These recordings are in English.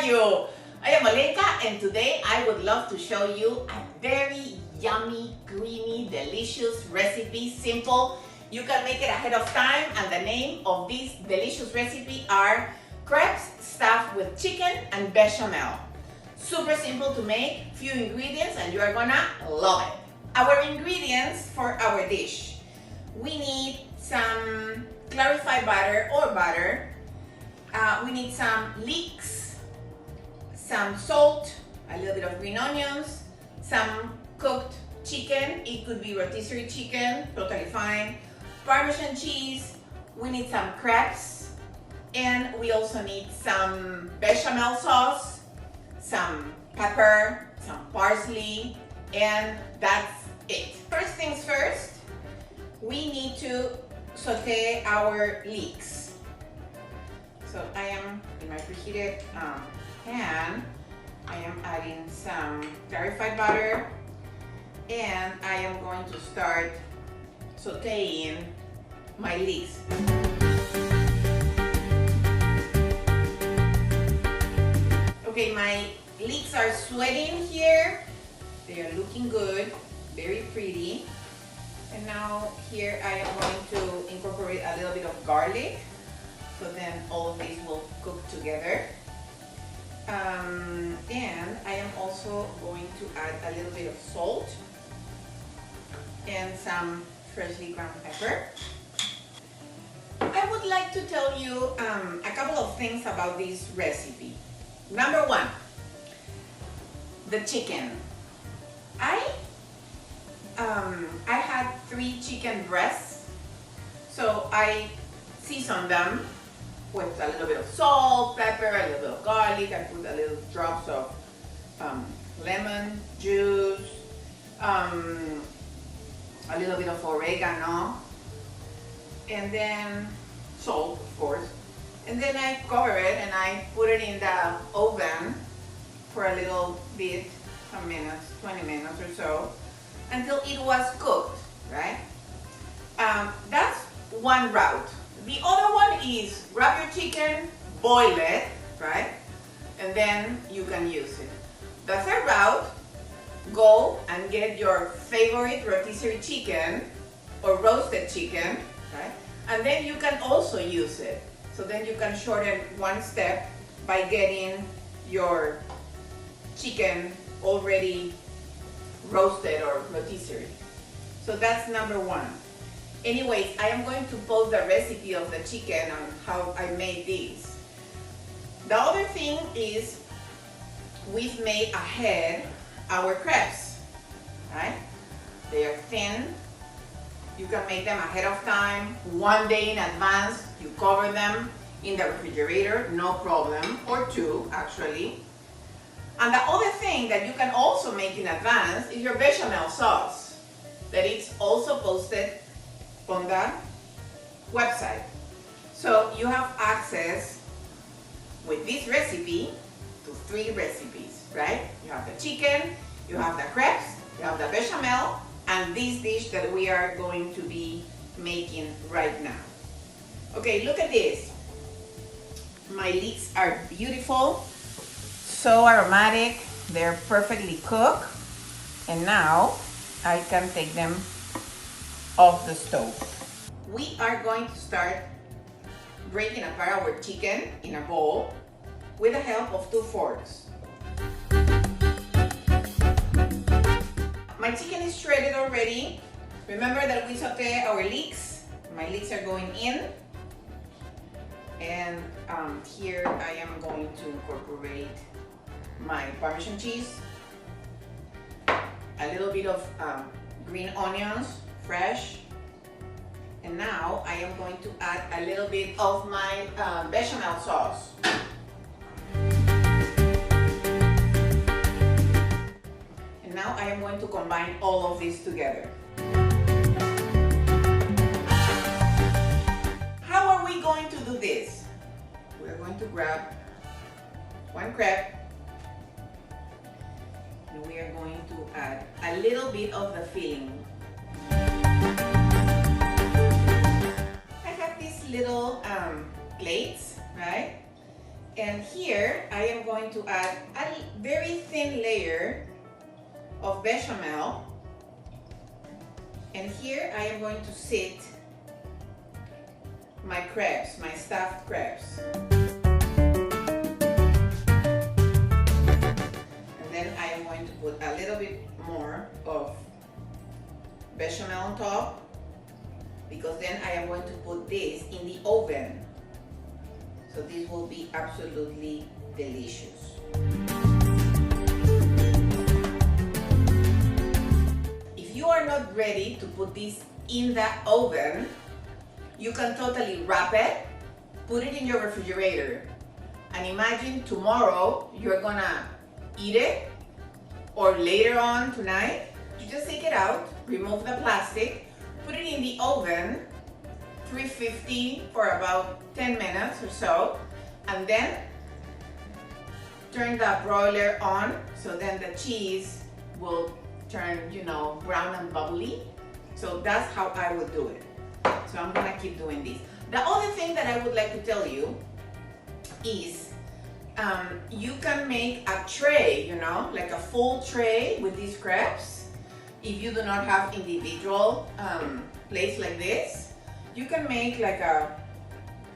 are you? I am Olenka, and today I would love to show you a very yummy, creamy, delicious recipe. Simple. You can make it ahead of time, and the name of this delicious recipe are crepes stuffed with chicken and bechamel. Super simple to make, few ingredients, and you are gonna love it. Our ingredients for our dish. We need some clarified butter or butter. We need some leeks, some salt, a little bit of green onions, some cooked chicken. It could be rotisserie chicken, totally fine. Parmesan cheese. We need some crepes, and we also need some bechamel sauce, some pepper, some parsley, and that's it. First things first, we need to saute our leeks. So I am in my preheated pan. I am adding some clarified butter, and I am going to start sauteing my leeks. Okay, my leeks are sweating here. They are looking good, very pretty. And now here I am going to incorporate a little bit of garlic. So then all of these will cook together. And I am also going to add a little bit of salt and some freshly ground pepper. I would like to tell you a couple of things about this recipe. Number one, the chicken. I had 3 chicken breasts, so I seasoned them with a little bit of salt, pepper, a little bit of garlic. I put a little drops of lemon juice, a little bit of oregano, and then salt, of course. And then I cover it and I put it in the oven for a little bit, some minutes, 20 minutes or so, until it was cooked, right? That's one route. The other one is grab your chicken, boil it, right? And then you can use it. The third route, go and get your favorite rotisserie chicken or roasted chicken, right? And then you can also use it. So then you can shorten one step by getting your chicken already roasted or rotisserie. So that's number one. Anyways, I am going to post the recipe of the chicken on how I made these. The other thing is we've made ahead our crepes, right? They are thin. You can make them ahead of time, one day in advance. You cover them in the refrigerator, no problem, or 2 actually. And the other thing that you can also make in advance is your bechamel sauce, that it's also posted on the website. So you have access with this recipe to 3 recipes, right? You have the chicken, you have the crepes, you have the bechamel, and this dish that we are going to be making right now. Okay, look at this. My leeks are beautiful, so aromatic, they're perfectly cooked, and now I can take them off the stove. We are going to start breaking apart our chicken in a bowl with the help of 2 forks. My chicken is shredded already. Remember that we saute our leeks. My leeks are going in. And here I am going to incorporate my Parmesan cheese, a little bit of green onions, fresh. And now I am going to add a little bit of my bechamel sauce. And now I am going to combine all of this together. How are we going to do this? We're going to grab 1 crepe, and we are going to add a little bit of the filling. I have these little plates, right? And here I am going to add a very thin layer of bechamel. And here I am going to sit my crepes, my stuffed crepes. And then I am going to put a little bit more of bechamel on top, because then I am going to put this in the oven. So this will be absolutely delicious. If you are not ready to put this in the oven, you can totally wrap it, put it in your refrigerator, and imagine tomorrow you're gonna eat it, or later on tonight, you just take it out, remove the plastic, put it in the oven, 350 for about 10 minutes or so, and then turn the broiler on, so then the cheese will turn, you know, brown and bubbly. So that's how I would do it. So I'm gonna keep doing this. The other thing that I would like to tell you is you can make a tray, you know, like a full tray with these crepes. If you do not have individual plates like this, you can make like a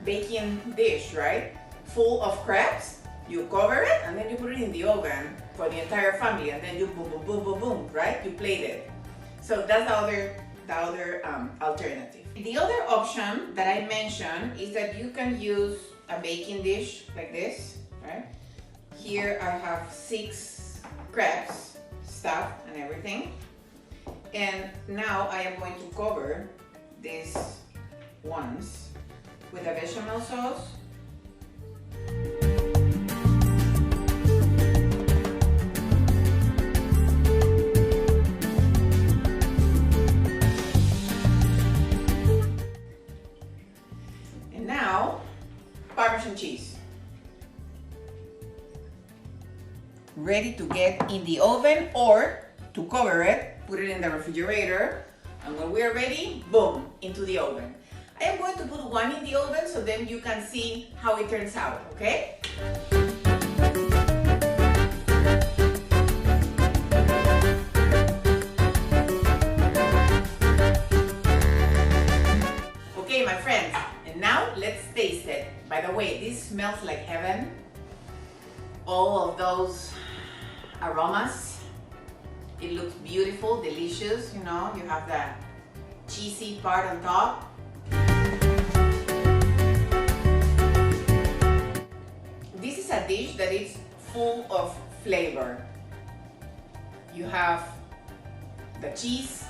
baking dish, right? Full of crepes. You cover it and then you put it in the oven for the entire family, and then you boom, boom, boom, boom, boom, right? You plate it. So that's the other alternative. The other option that I mentioned is that you can use a baking dish like this, right? Here I have 6 crepes stuffed and everything. And now I am going to cover these ones with a bechamel sauce. And now, Parmesan cheese. Ready to get in the oven, or to cover it, put it in the refrigerator, and when we are ready, boom, into the oven. I am going to put one in the oven so then you can see how it turns out, okay? Okay, my friends, and now let's taste it. By the way, this smells like heaven. All of those aromas. It looks beautiful, delicious, you know, you have that cheesy part on top. This is a dish that is full of flavor. You have the cheese,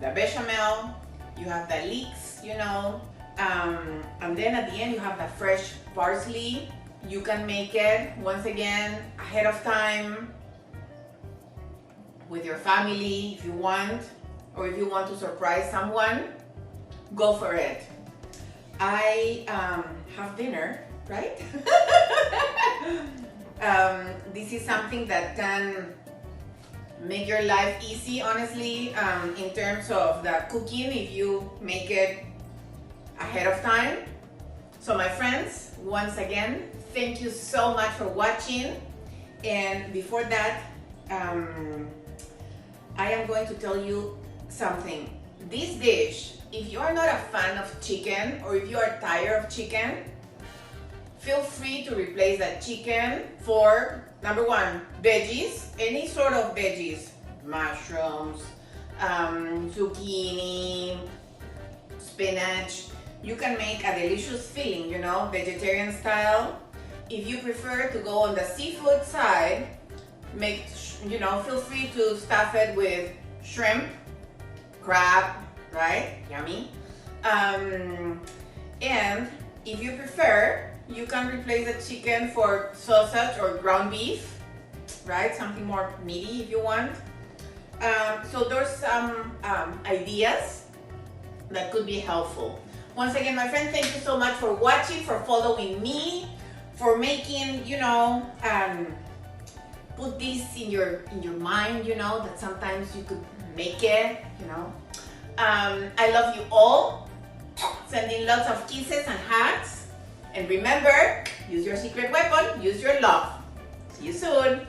the bechamel, you have the leeks, you know, and then at the end you have the fresh parsley. You can make it, once again, ahead of time, with your family if you want, or if you want to surprise someone, go for it. I have dinner, right? This is something that can make your life easy, honestly, in terms of the cooking, if you make it ahead of time. So my friends, once again, thank you so much for watching. And before that, I am going to tell you something. This dish, if you are not a fan of chicken, or if you are tired of chicken, feel free to replace that chicken for, number 1, veggies, any sort of veggies, mushrooms, zucchini, spinach. You can make a delicious filling, you know, vegetarian style. If you prefer to go on the seafood side, feel free to stuff it with shrimp, crab, right? Yummy. And if you prefer, you can replace the chicken for sausage or ground beef, right? Something more meaty if you want. So there's some ideas that could be helpful. Once again, my friend, thank you so much for watching, for following me, for making, put this in your mind, that sometimes you could make it, I love you all. Sending lots of kisses and hugs. And remember, use your secret weapon, use your love. See you soon.